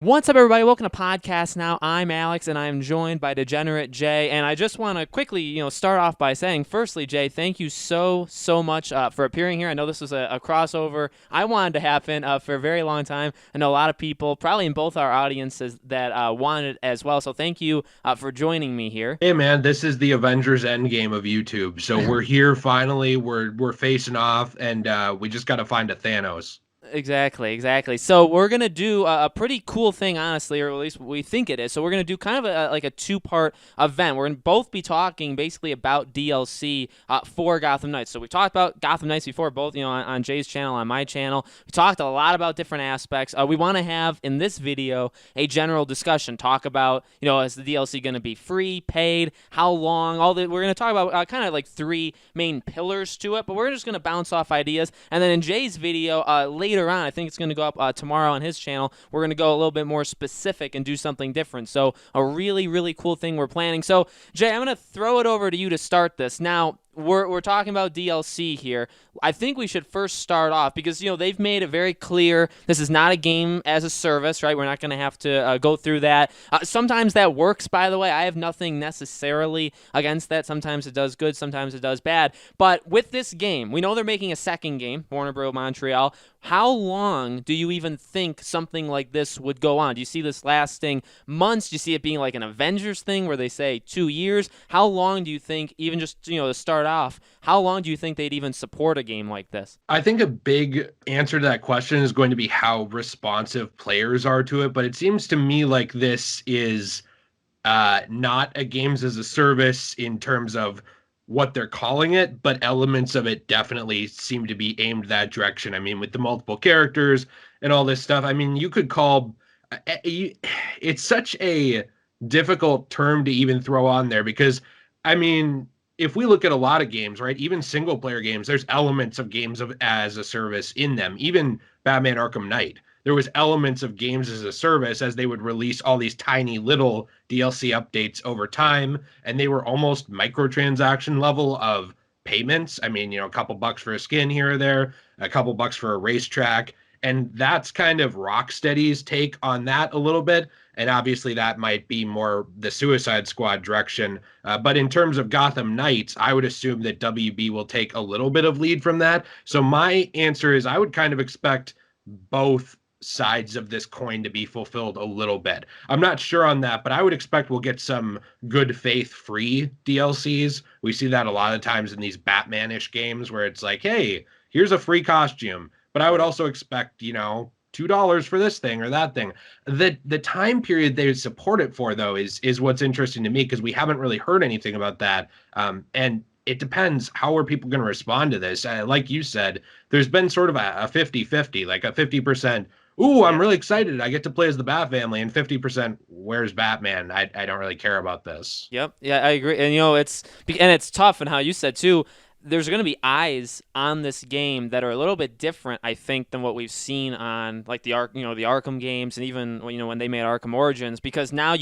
What's up, everybody? Welcome to Podcast Now. I'm Alex, and I'm joined by Degenerate Jay. And I just want to quickly, start off by saying, firstly, Jay, thank you so much for appearing here. I know this was a crossover I wanted to happen for a very long time. I know a lot of people, probably in both our audiences, that wanted it as well. So thank you for joining me here. Hey man, this is the Avengers Endgame of YouTube. So we're here finally. We're facing off, and we just got to find a Thanos. Exactly. So we're gonna do a pretty cool thing, honestly, or at least we think it is. So we're gonna do kind of like a two-part event. We're gonna both be talking basically about DLC for Gotham Knights. So we talked about Gotham Knights before, both on Jay's channel, on my channel. We talked a lot about different aspects. We want to have in this video a general discussion. Talk about is the DLC gonna be free, paid, how long? All that. We're gonna talk about kind of like three main pillars to it. But we're just gonna bounce off ideas, and then in Jay's video later on, I think it's going to go up tomorrow on his channel, we're going to go a little bit more specific and do something different. So a really cool thing we're planning. So Jay, I'm going to throw it over to you to start this. Now, we're talking about DLC here. I think we should first start off because they've made it very clear this is not a game as a service, right? We're not going to have to go through that. Sometimes that works, by the way. I have nothing necessarily against that. Sometimes it does good, sometimes it does bad. But with this game, we know they're making a second game, Warner Bros. Montreal. How long do you even think something like this would go on? Do you see this lasting months? Do you see it being like an Avengers thing where they say 2 years? How long do you think, even just to start off, how long do you think they'd even support a game like this? I think a big answer to that question is going to be how responsive players are to it. But it seems to me like this is not a games as a service in terms of what they're calling it, but elements of it definitely seem to be aimed that direction. I mean, with the multiple characters and all this stuff, I mean, you could call it's such a difficult term to even throw on there because, I mean, if we look at a lot of games, right, even single player games, there's elements of games of as a service in them. Even Batman Arkham Knight, there was elements of games as a service as they would release all these tiny little DLC updates over time, and they were almost microtransaction level of payments. I mean, a couple bucks for a skin here or there, a couple bucks for a racetrack, and that's kind of Rocksteady's take on that a little bit. And obviously that might be more the Suicide Squad direction. But in terms of Gotham Knights, I would assume that WB will take a little bit of lead from that. So my answer is I would kind of expect both sides of this coin to be fulfilled a little bit. I'm not sure on that, but I would expect we'll get some good faith free DLCs. We see that a lot of times in these Batman-ish games where it's like, hey, here's a free costume. But I would also expect, $2 for this thing or that thing. The time period they would support it for, though, is what's interesting to me because we haven't really heard anything about that. And it depends, how are people going to respond to this? Like you said, there's been sort of a 50-50, like a 50%, ooh, I'm really excited, I get to play as the Bat family, and 50%, where's Batman? I don't really care about this. Yep. Yeah, I agree. And it's tough, and how you said too, there's going to be eyes on this game that are a little bit different, I think, than what we've seen on like the Arkham games, and even when they made Arkham Origins, because now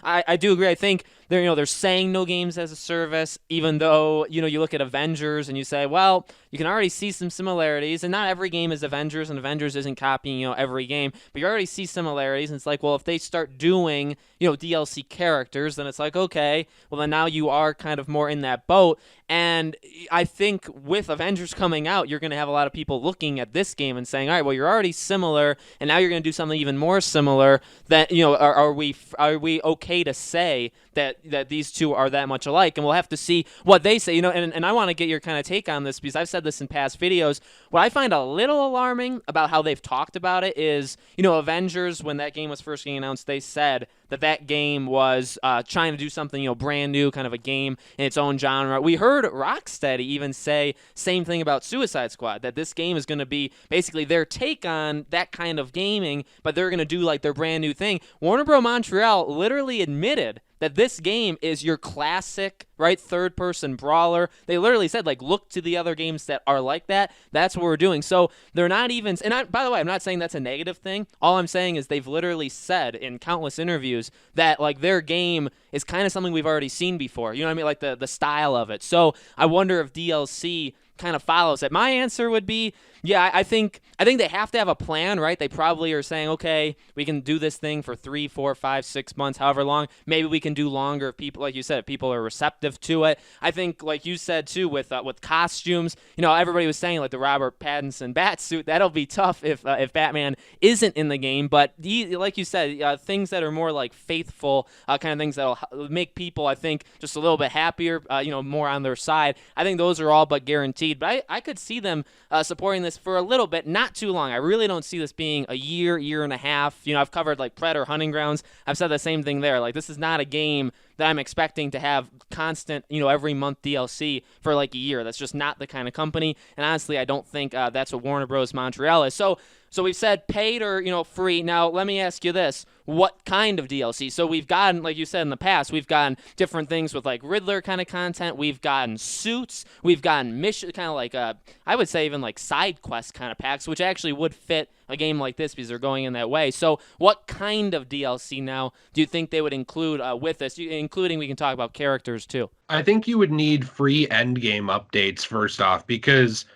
I do agree. I think they're saying no games as a service, even though you look at Avengers and you say, well, you can already see some similarities, and not every game is Avengers, and Avengers isn't copying every game, but you already see similarities, and it's like, well, if they start doing DLC characters, then it's like, okay, well then now you are kind of more in that boat. And I think with Avengers coming out, you're going to have a lot of people looking at this game and saying, all right, well, you're already similar, and now you're going to do something even more similar. That are we okay to say that these two are that much alike? And we'll have to see what they say. And I want to get your kind of take on this because I've said this in past videos. What I find a little alarming about how they've talked about it is, Avengers, when that game was first getting announced, they said that game was trying to do something brand new, kind of a game in its own genre. We heard Rocksteady even say same thing about Suicide Squad, that this game is going to be basically their take on that kind of gaming, but they're going to do like their brand new thing. Warner Bros. Montreal literally admitted that this game is your classic, right, third-person brawler. They literally said, like, look to the other games that are like that. That's what we're doing. So they're not even, and by the way, I'm not saying that's a negative thing. All I'm saying is they've literally said in countless interviews that, like, their game is kind of something we've already seen before. You know what I mean? Like the style of it. So I wonder if DLC kind of follows it. My answer would be Yeah, I think they have to have a plan, right? They probably are saying, okay, we can do this thing for 3, 4, 5, 6 months, however long. Maybe we can do longer if people, like you said, if people are receptive to it. I think, like you said too, with costumes, everybody was saying like the Robert Pattinson bat suit. That'll be tough if Batman isn't in the game. But like you said, things that are more like faithful kind of things that'll make people, I think, just a little bit happier, more on their side. I think those are all but guaranteed. But I could see them supporting this for a little bit, not too long. I really don't see this being a year and a half. I've covered like Predator Hunting Grounds. I've said the same thing there. Like, this is not a game that I'm expecting to have constant, every month DLC for like a year. That's just not the kind of company. And honestly, I don't think that's what Warner Bros. Montreal is. So we've said paid or free. Now let me ask you this: what kind of DLC? So we've gotten, like you said in the past, we've gotten different things with like Riddler kind of content. We've gotten suits. We've gotten mission, kind of like I would say even like side quest kind of packs, which actually would fit a game like this because they're going in that way. So what kind of DLC now do you think they would include with this? Including, we can talk about characters too. I think you would need free end game updates first off, because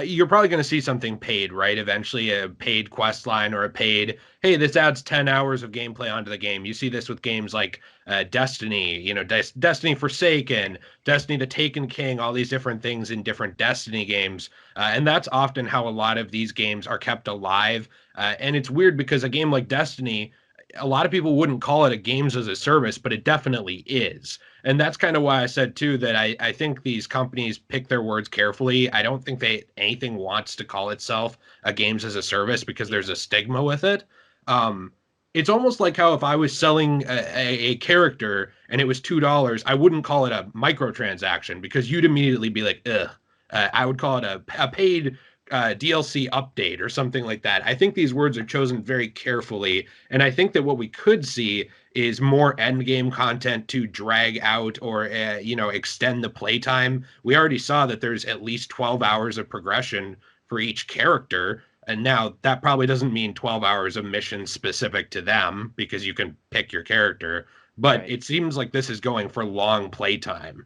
you're probably going to see something paid, right? Eventually, a paid quest line or a paid, hey, this adds 10 hours of gameplay onto the game. You see this with games like Destiny, Destiny Forsaken, Destiny the Taken King, all these different things in different Destiny games. And that's often how a lot of these games are kept alive. And it's weird because a game like Destiny, a lot of people wouldn't call it a games as a service, but it definitely is. And that's kind of why I said too that I think these companies pick their words carefully. I don't think anything wants to call itself a games as a service because there's a stigma with it. It's almost like how if I was selling a character and it was $2, I wouldn't call it a microtransaction because you'd immediately be like, ugh. I would call it a paid DLC update or something like that. I think these words are chosen very carefully, and I think that what we could see is more end game content to drag out or extend the playtime. We already saw that there's at least 12 hours of progression for each character. And now that probably doesn't mean 12 hours of missions specific to them because you can pick your character, but Right. it seems like this is going for long playtime.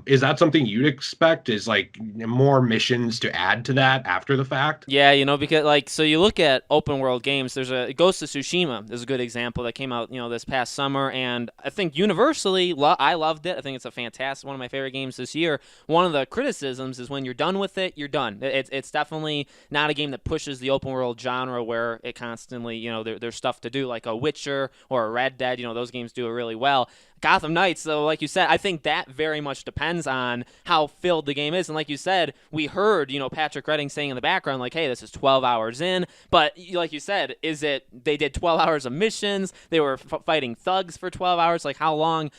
Is that something you'd expect? Is like more missions to add to that after the fact? Yeah, because like, so you look at open world games. There's a Ghost of Tsushima is a good example that came out this past summer, and I think universally I loved it. I think it's a fantastic, one of my favorite games this year. One of the criticisms is when you're done with it, you're done. It's definitely not a game that pushes the open world genre where it constantly there's stuff to do like a Witcher or a Red Dead. Those games do it really well. Gotham Knights, though, like you said, I think that very much depends on how filled the game is. And like you said, we heard, Patrick Redding saying in the background, like, hey, this is 12 hours in. But like you said, they did 12 hours of missions? They were fighting thugs for 12 hours? Like, how long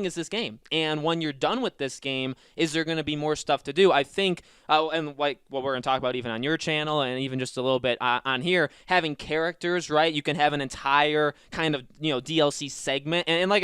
is this game? And when you're done with this game, is there going to be more stuff to do? I think, and like what we're going to talk about even on your channel and even just a little bit on here, having characters, right? You can have an entire kind of, DLC segment. And like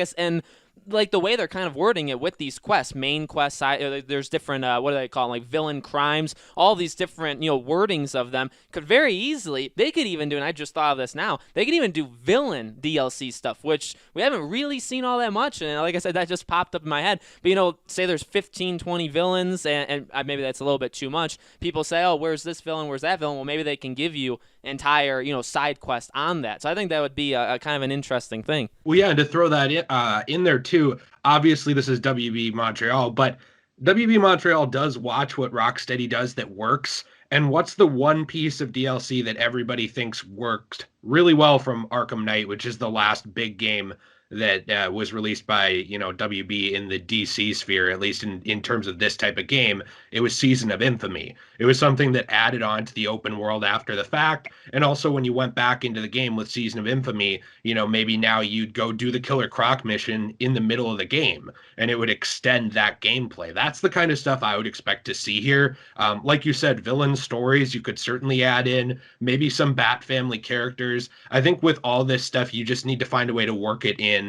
like the way they're kind of wording it with these quests, main quests, there's different, what do they call them, like villain crimes, all these different, wordings of them could very easily, they could even do, and I just thought of this now, they could even do villain DLC stuff, which we haven't really seen all that much. And like I said, that just popped up in my head. But, say there's 15, 20 villains, and maybe that's a little bit too much. People say, oh, where's this villain? Where's that villain? Well, maybe they can give you entire, side quest on that. So I think that would be a kind of an interesting thing. Well, yeah, and to throw that in there too, obviously this is WB Montreal, but WB Montreal does watch what Rocksteady does that works. And what's the one piece of DLC that everybody thinks worked really well from Arkham Knight, which is the last big game that was released by WB in the DC sphere, at least in terms of this type of game. It was Season of Infamy. It was something that added on to the open world after the fact, and also when you went back into the game with Season of Infamy, maybe now you'd go do the Killer Croc mission in the middle of the game, and it would extend that gameplay. That's the kind of stuff I would expect to see here. Like you said, villain stories you could certainly add in, maybe some Bat Family characters. I think with all this stuff, you just need to find a way to work it in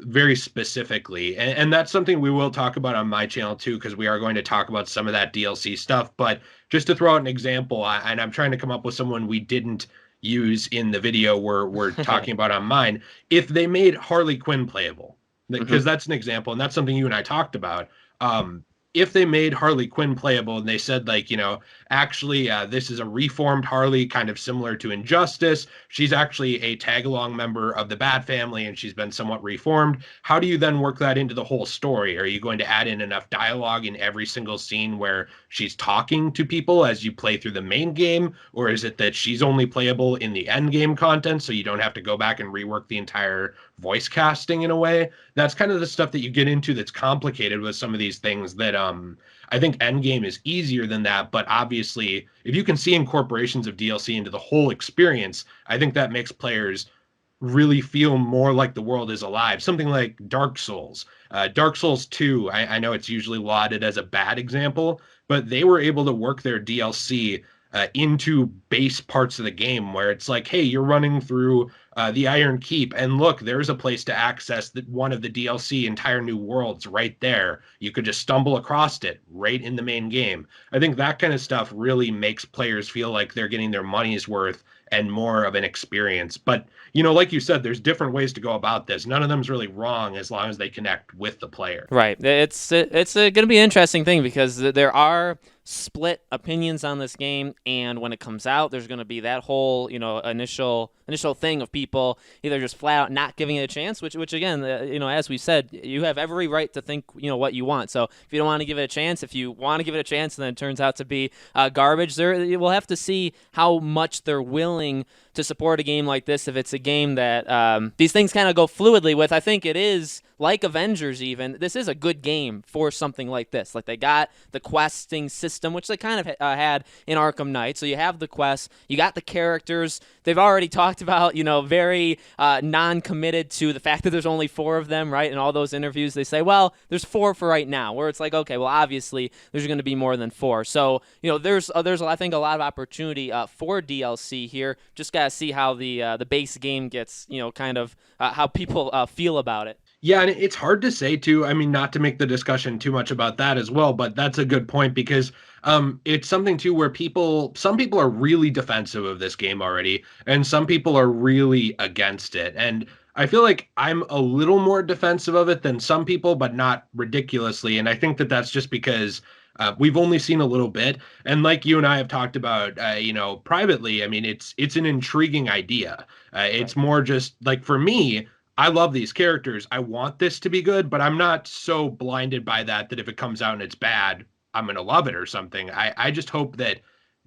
very specifically. And that's something we will talk about on my channel too, because we are going to talk about some of that DLC stuff. But just to throw out an example, and I'm trying to come up with someone we didn't use in the video we're talking about on mine. If they made Harley Quinn playable, because that's an example, and that's something you and I talked about. if they made Harley Quinn playable and they said, like, actually, this is a reformed Harley, kind of similar to Injustice. She's actually a tag along member of the Bat family and she's been somewhat reformed. How do you then work that into the whole story? Are you going to add in enough dialogue in every single scene where she's talking to people as you play through the main game? Or is it that she's only playable in the end game content so you don't have to go back and rework the entire voice casting in a way? That's kind of the stuff that you get into that's complicated with some of these things that I think Endgame is easier than that, but obviously if you can see incorporations of DLC into the whole experience, I think that makes players really feel more like the world is alive. Something like Dark Souls. Dark Souls 2, I know it's usually lauded as a bad example, but they were able to work their DLC into base parts of the game where it's like, hey, you're running through the Iron Keep, and look, there's a place to access one of the DLC entire new worlds right there. You could just stumble across it right in the main game. I think that kind of stuff really makes players feel like they're getting their money's worth and more of an experience. But like you said, there's different ways to go about this. None of them's really wrong as long as they connect with the player. Right. It's going to be an interesting thing because there are split opinions on this game, and when it comes out, there's going to be that whole initial thing of people either just flat out not giving it a chance, which again, as we said, you have every right to think what you want. So if you don't want to give it a chance, if you want to give it a chance, and then it turns out to be garbage, we'll have to see how much they're willing to support a game like this. If it's a game that these things kind of go fluidly with, I think it is like Avengers. Even this is a good game for something like this. Like they got the questing system, which they kind of had in Arkham Knight. So you have the quests, you got the characters. They've already talked about very non-committed to the fact that there's only 4 of them, right? In all those interviews, they say, well, there's 4 for right now. Where it's like, okay, well, obviously there's going to be more than 4. So there's I think a lot of opportunity for DLC here. Just gotta see how the base game gets, kind of how people feel about it. Yeah, and it's hard to say too. I mean, not to make the discussion too much about that as well, but that's a good point because it's something too where some people are really defensive of this game already, and some people are really against it. And I feel like I'm a little more defensive of it than some people, but not ridiculously. And I think that that's just because we've only seen a little bit, and like you and I have talked about, privately. I mean, it's an intriguing idea. It's more just like for me. I love these characters. I want this to be good, but I'm not so blinded by that if it comes out and it's bad, I'm going to love it or something. I just hope that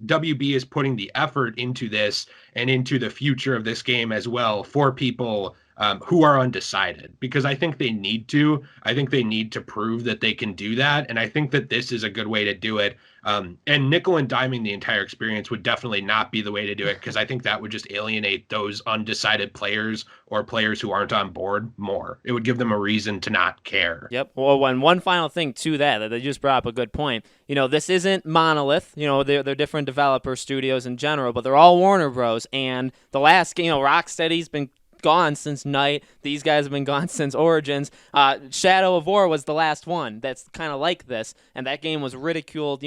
WB is putting the effort into this and into the future of this game as well for people who are undecided, because I think they need to. I think they need to prove that they can do that. And I think that this is a good way to do it. And nickel and diming the entire experience would definitely not be the way to do it, because I think that would just alienate those undecided players or players who aren't on board more. It would give them a reason to not care. Yep. Well, one final thing to that they just brought up a good point. This isn't Monolith. They're different developer studios in general, but they're all Warner Bros. And the last game, Rocksteady's been gone since Night. These guys have been gone since Origins. Shadow of War was the last one that's kind of like this, and that game was ridiculed,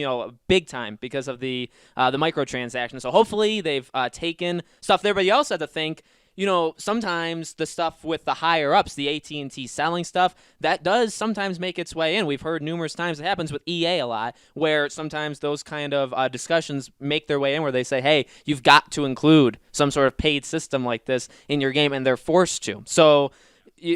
big time because of the microtransactions. So hopefully they've taken stuff there, but you also have to think, sometimes the stuff with the higher ups, the AT&T selling stuff, that does sometimes make its way in. We've heard numerous times it happens with EA a lot, where sometimes those kind of discussions make their way in, where they say, hey, you've got to include some sort of paid system like this in your game, and they're forced to. So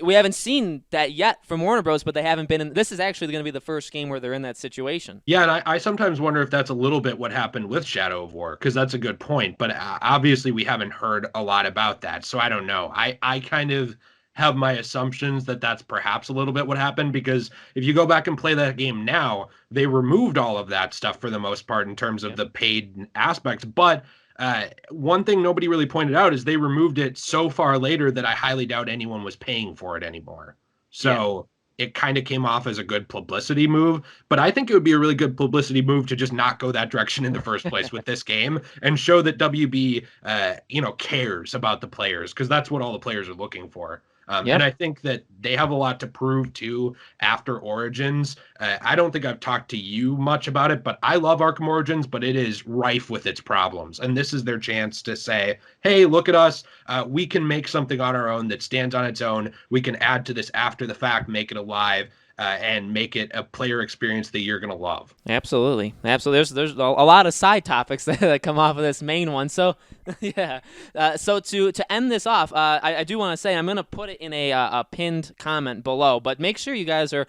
we haven't seen that yet from Warner Bros., but they haven't been in. This is actually going to be the first game where they're in that situation. Yeah, and I sometimes wonder if that's a little bit what happened with Shadow of War, because that's a good point. But obviously, we haven't heard a lot about that, so I don't know. I kind of have my assumptions that that's perhaps a little bit what happened, because if you go back and play that game now, they removed all of that stuff for the most part in terms of the paid aspects. But one thing nobody really pointed out is they removed it so far later that I highly doubt anyone was paying for it anymore. So it kind of came off as a good publicity move, but I think it would be a really good publicity move to just not go that direction in the first place with this game and show that WB, cares about the players, because that's what all the players are looking for. And I think that they have a lot to prove too after Origins. I don't think I've talked to you much about it, but I love Arkham Origins, but it is rife with its problems. And this is their chance to say, hey, look at us. We can make something on our own that stands on its own. We can add to this after the fact, make it alive. and make it a player experience that you're going to love. Absolutely, absolutely. There's a lot of side topics that come off of this main one. So, yeah. So to end this off, I do want to say I'm gonna put it in a pinned comment below. But make sure you guys are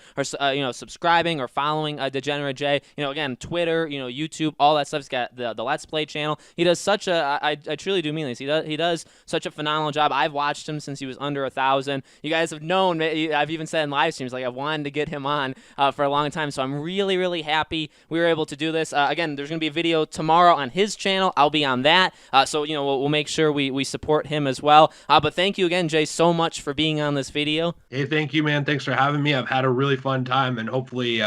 subscribing or following Degenerate J. Again, Twitter, YouTube, all that stuff. He's got the Let's Play channel. He does such a I truly do mean this. He does such a phenomenal job. I've watched him since he was under 1,000. You guys have known. I've even said in live streams like I've wanted to get him on for a long time. So I'm really really happy we were able to do this. Again, there's going to be a video tomorrow on his channel. I'll be on that. So, we'll make sure we support him as well. But thank you again, Jay, so much for being on this video. Hey, thank you, man. Thanks for having me. I've had a really fun time, and hopefully,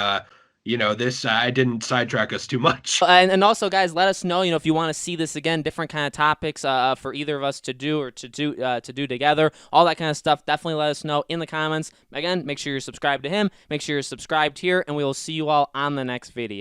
this I didn't sidetrack us too much. And also, guys, let us know, if you want to see this again, different kind of topics for either of us to do or to do together, all that kind of stuff. Definitely let us know in the comments. Again, make sure you're subscribed to him. Make sure you're subscribed here, and we will see you all on the next video.